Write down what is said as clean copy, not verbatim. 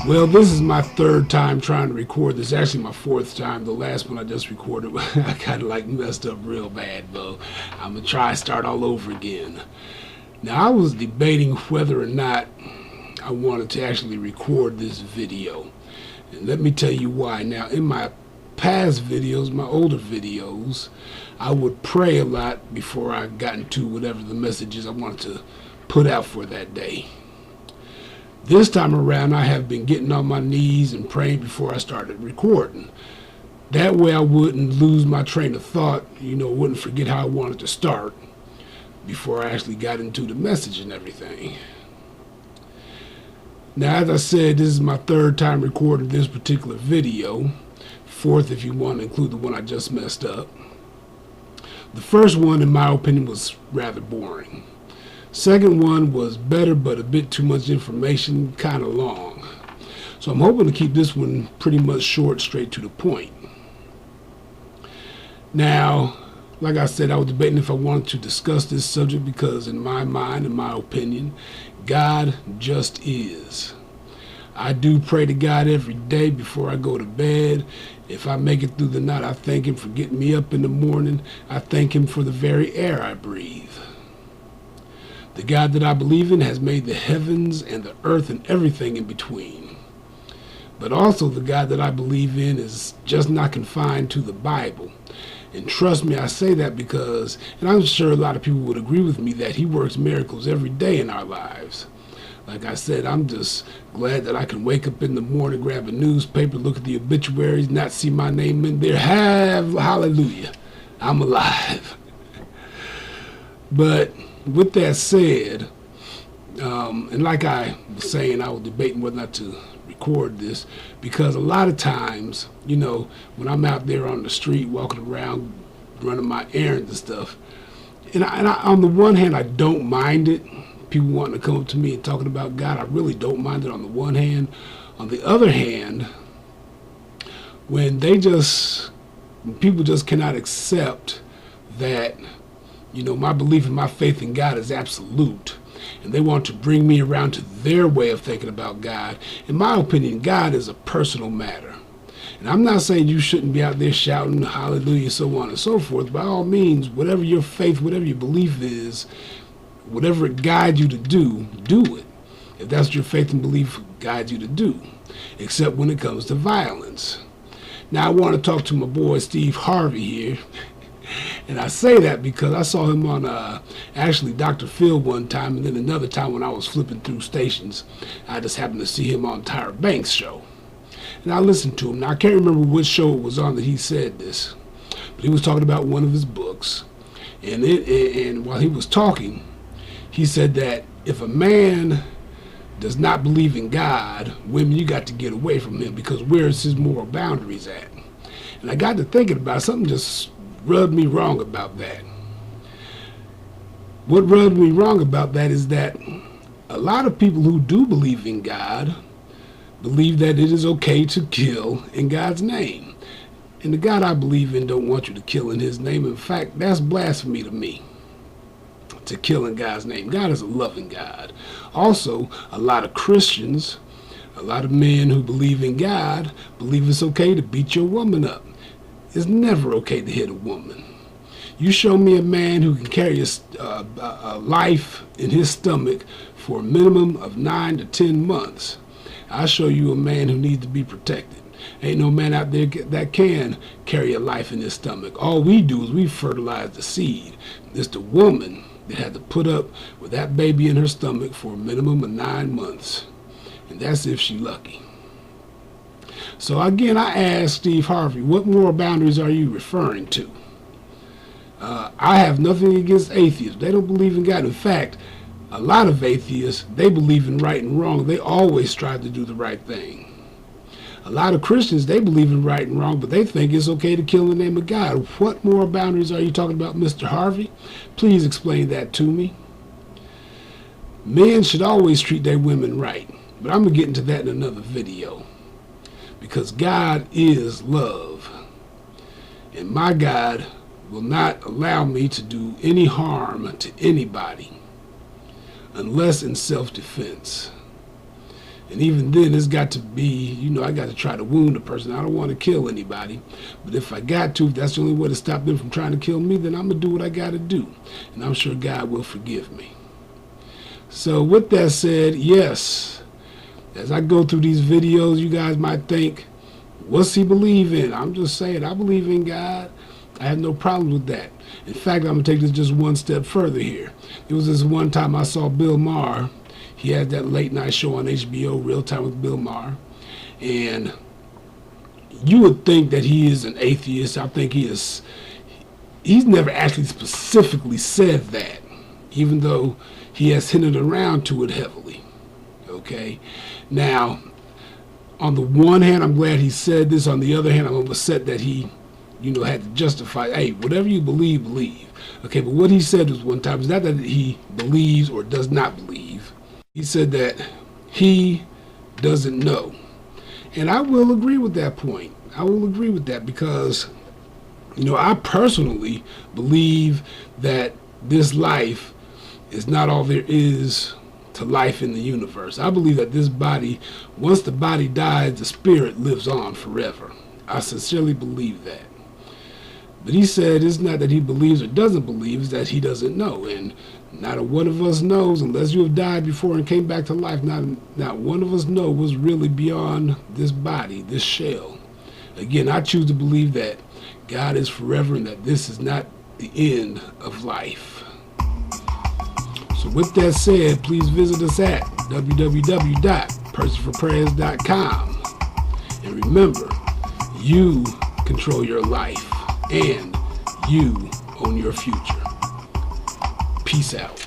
Well, this is my third time trying to record this. Actually, my fourth time. The last one I just recorded, I kind of like messed up real bad, but I'm going to try to start all over again. Now, I was debating whether or not I wanted to actually record this video. And let me tell you why. Now, in my past videos, my older videos, I would pray a lot before I got into whatever the messages I wanted to put out for that day. This time around, I have been getting on my knees and praying before I started recording. That way I wouldn't lose my train of thought, wouldn't forget how I wanted to start before I actually got into the message and everything. Now, as I said, this is my third time recording this particular video. Fourth, if you want to include the one I just messed up. The first one, in my opinion, was rather boring. Second one was better, but a bit too much information, kind of long. So I'm hoping to keep this one pretty much short, straight to the point. Now, like I said, I was debating if I wanted to discuss this subject because in my mind, in my opinion, God just is. I do pray to God every day before I go to bed. If I make it through the night, I thank Him for getting me up in the morning. I thank Him for the very air I breathe. The God that I believe in has made the heavens and the earth and everything in between. But also the God that I believe in is just not confined to the Bible. And trust me, I say that because, and I'm sure a lot of people would agree with me, that He works miracles every day in our lives. Like I said, I'm just glad that I can wake up in the morning, grab a newspaper, look at the obituaries, not see my name in there. Hallelujah, I'm alive. But with that said, and like I was saying, I was debating whether or not to record this because a lot of times, when I'm out there on the street walking around running my errands and stuff, and I, on the one hand, I don't mind it. People wanting to come up to me and talking about God, I really don't mind it on the one hand. On the other hand, when people just cannot accept that my belief and my faith in God is absolute, and they want to bring me around to their way of thinking about God. In my opinion, God is a personal matter. And I'm not saying you shouldn't be out there shouting hallelujah, so on and so forth. By all means, whatever your faith, whatever your belief is, whatever it guides you to do it. If that's what your faith and belief guides you to do, except when it comes to violence. Now, I want to talk to my boy Steve Harvey here. And I say that because I saw him on actually Dr. Phil one time, and then another time when I was flipping through stations, I just happened to see him on Tyra Banks' show. And I listened to him. Now, I can't remember which show it was on that he said this, but he was talking about one of his books. And while he was talking, he said that if a man does not believe in God, women, you got to get away from him because where's his moral boundaries at? And I got to thinking about something just rubbed me wrong about that. What rubbed me wrong about that is that a lot of people who do believe in God believe that it is okay to kill in God's name. And the God I believe in don't want you to kill in His name. In fact, that's blasphemy to me, to kill in God's name. God is a loving God. Also, a lot of Christians, a lot of men who believe in God, believe it's okay to beat your woman up. It's never okay to hit a woman. You show me a man who can carry a life in his stomach for a minimum of 9 to 10 months. I'll show you a man who needs to be protected. Ain't no man out there that can carry a life in his stomach. All we do is we fertilize the seed. It's the woman that had to put up with that baby in her stomach for a minimum of 9 months. And that's if she's lucky. So again, I asked Steve Harvey, what moral boundaries are you referring to? I have nothing against atheists. They don't believe in God. In fact, a lot of atheists, they believe in right and wrong. They always strive to do the right thing. A lot of Christians, they believe in right and wrong, but they think it's okay to kill in the name of God. What moral boundaries are you talking about, Mr. Harvey? Please explain that to me. Men should always treat their women right, but I'm going to get into that in another video. Because God is love. And my God will not allow me to do any harm to anybody unless in self-defense. And even then, it's got to be, you know, I got to try to wound a person. I don't want to kill anybody. But if I got to, if that's the only way to stop them from trying to kill me, then I'm going to do what I got to do. And I'm sure God will forgive me. So with that said, yes, as I go through these videos, you guys might think, what's he believe in? I'm just saying, I believe in God. I have no problem with that. In fact, I'm going to take this just one step further here. There was this one time I saw Bill Maher. He had that late night show on HBO, Real Time with Bill Maher. And you would think that he is an atheist. I think he's never actually specifically said that, even though he has hinted around to it heavily. Okay? Now, on the one hand, I'm glad he said this. On the other hand, I'm upset that he, you know, had to justify, hey, whatever you believe, believe. Okay, but what he said was one time is not that he believes or does not believe. He said that he doesn't know. And I will agree with that point. I will agree with that because, you know, I personally believe that this life is not all there is to life in the universe. I believe that this body, once the body dies, the spirit lives on forever. I sincerely believe that. But he said it's not that he believes or doesn't believe, it's that he doesn't know. And not a one of us knows, unless you have died before and came back to life, not one of us knows what's really beyond this body, this shell. Again, I choose to believe that God is forever and that this is not the end of life. So with that said, please visit us at www.personforprayers.com. And remember, you control your life and you own your future. Peace out.